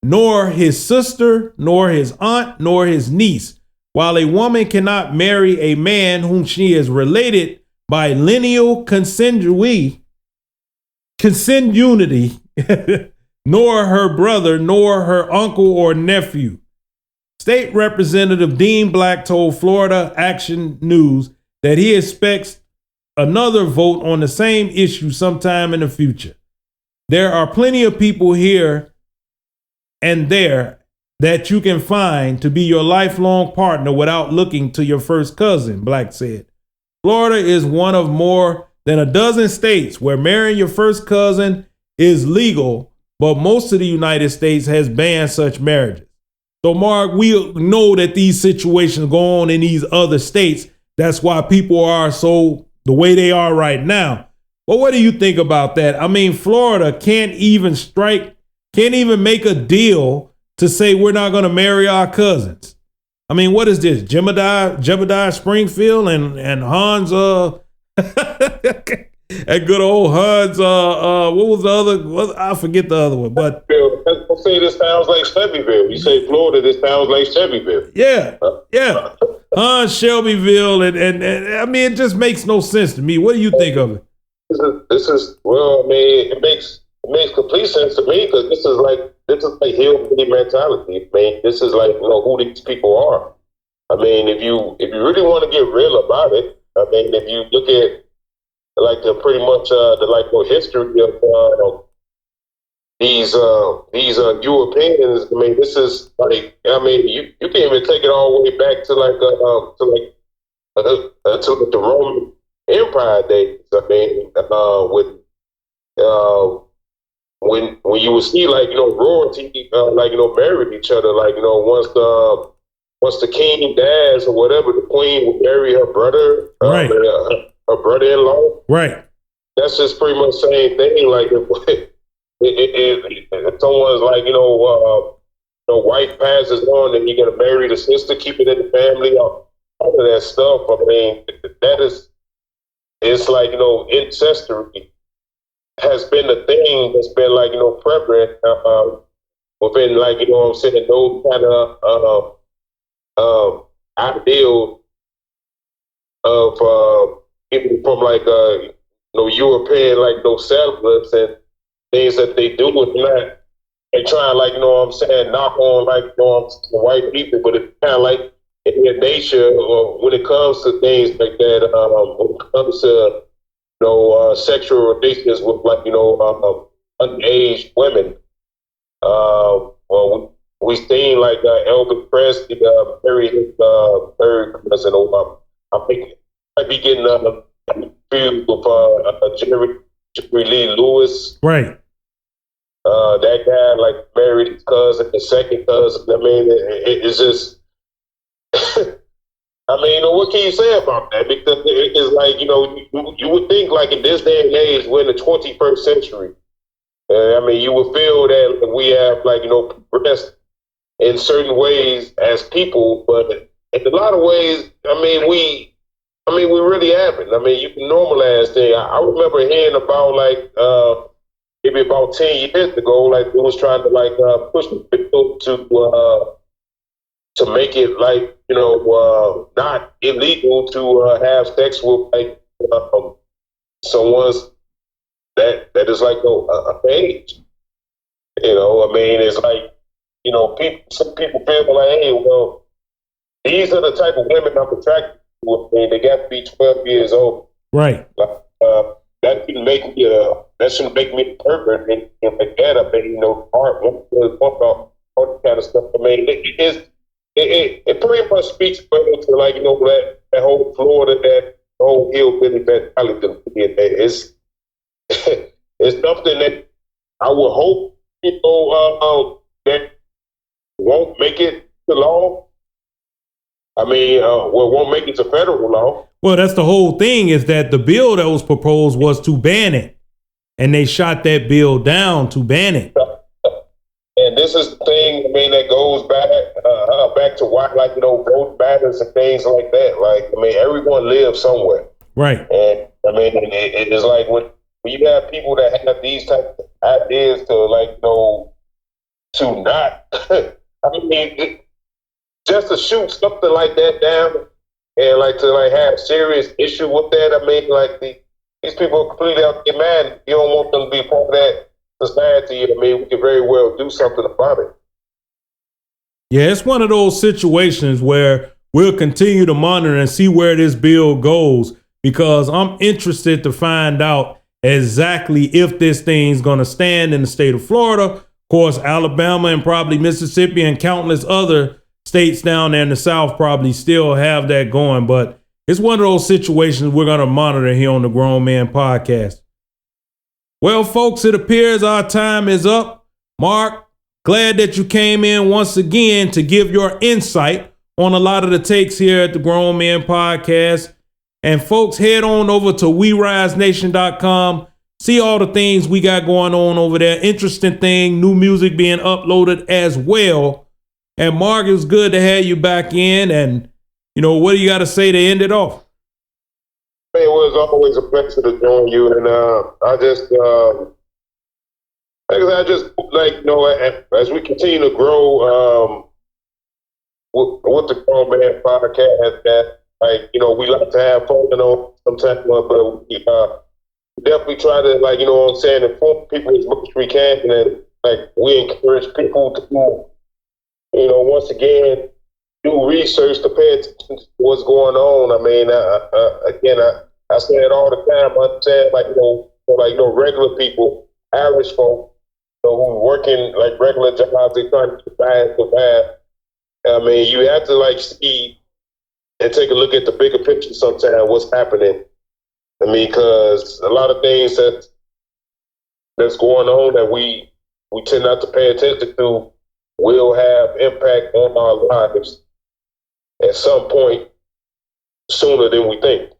nor his sister, nor his aunt, nor his niece, while a woman cannot marry a man whom she is related by lineal consanguinity, nor her brother, nor her uncle or nephew. State Representative Dean Black told Florida Action News that he expects another vote on the same issue sometime in the future. There are plenty of people here and there that you can find to be your lifelong partner without looking to your first cousin, Black said. Florida is one of more than a dozen states where marrying your first cousin is legal, but most of the United States has banned such marriages. So, Mark, we know that these situations go on in these other states. That's why people are so the way they are right now. But what do you think about that? I mean, Florida can't even make a deal to say we're not going to marry our cousins. I mean, what is this? Jebediah Springfield and Hans, that good old Hans, what was the other? I forget the other one, but. I'll say this sounds like Shelbyville. You say Florida, this sounds like Shelbyville. Yeah. Hans Shelbyville, and I mean, it just makes no sense to me. What do you think of it? This is well, I mean, it makes complete sense to me because this is like hillbilly mentality. I mean, this is like who these people are. I mean, if you really want to get real about it, I mean, if you look at like the pretty much the history of these Europeans, I mean, this is like, I mean, you can even take it all the way back to the Roman Empire days. I mean, when you would see royalty married each other, once the king dies or whatever, the queen would marry her brother, right? Her brother-in-law, right? That's just pretty much the same thing. Like if someone's wife passes on, then you're gonna marry the sister, keep it in the family, all of that stuff. I mean, it's like ancestry has been the thing that's been prevalent within those kind of ideal of people from European settlers and things that they do with that. They try knock on the white people, but it's kind of like in their nature when it comes to things like that. When it comes to sexual relations with underage women. Well, we seen Elvis Presley marry his third cousin. I think I be getting confused with Jerry Lee Lewis. Right. That guy married his cousin, his second cousin. I mean, it's just. I mean, what can you say about that? Because it's you would think in this day and age, we're in the 21st century. I mean, you would feel that we have progressed in certain ways as people, but in a lot of ways, we really haven't. I mean, you can normalize things. I remember hearing about maybe about 10 years ago, we was trying to push people to make it not illegal to have sex with someone's that is a age. I mean, it's some people feel hey, well, these are the type of women I'm attracted to. I mean, they got to be 12 years old. Right. That shouldn't make me a pervert and like that. I mean, art, all that kind of stuff. I mean, it pretty much speaks to that whole Florida, that whole hillbilly mentality. It's something that I would hope people that won't make it to law. I mean, won't make it to federal law. Well, that's the whole thing, is that the bill that was proposed was to ban it, and they shot that bill down to ban it. And this is the thing, I mean, that goes back to why, vote matters and things like that. I mean, everyone lives somewhere. Right. And, I mean, it is when you have people that have these type of ideas to not, I mean, just to shoot something like that down and to have serious issue with that. I mean, these people are completely out their mind. You don't want them to be part of that society. I mean, we could very well do something about it. Yeah, it's one of those situations where we'll continue to monitor and see where this bill goes, because I'm interested to find out exactly if this thing's going to stand in the state of Florida. Of course, Alabama and probably Mississippi and countless other states down there in the South probably still have that going. But it's one of those situations we're going to monitor here on the Grown Man Podcast. Well, folks, it appears our time is up. Mark, glad that you came in once again to give your insight on a lot of the takes here at the Grown Man Podcast. And folks, head on over to WeRiseNation.com. See all the things we got going on over there. Interesting thing, new music being uploaded as well. And Mark, it was good to have you back in. And, you know, what do you got to say to end it off? It was always a pleasure to join you, and I just, like, you know, as we continue to grow with the Grown Man podcast, that, like, you know, we like to have fun, you know, sometimes, but we definitely try to, like, you know what I'm saying, inform people as much as we can, and like, we encourage people to, you know, once again, do research to pay attention to what's going on. I mean, again, I say it all the time. I understand, like, you know, regular people, average folk, you know, who working like regular jobs, they trying to survive. I mean, you have to, like, see and take a look at the bigger picture sometimes, what's happening. I mean, because a lot of things that's going on that we tend not to pay attention to will have impact on our lives at some point sooner than we think.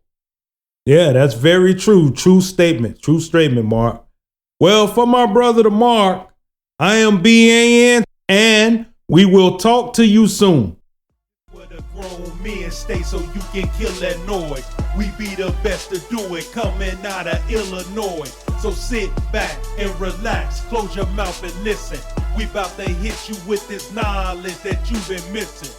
Yeah, that's very true. True statement, Mark. Well, for my brother, the Mark, I am BAN, and we will talk to you soon. Where the grown men stay so you can kill that noise. We be the best to do it coming out of Illinois. So sit back and relax, close your mouth and listen. We about to hit you with this knowledge that you've been missing.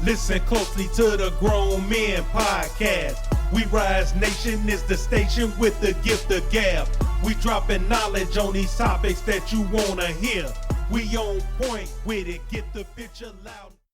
Listen closely to the Grown Men Podcast. We Rise Nation is the station with the gift of gab. We dropping knowledge on these topics that you wanna hear. We on point with it, get the picture loud.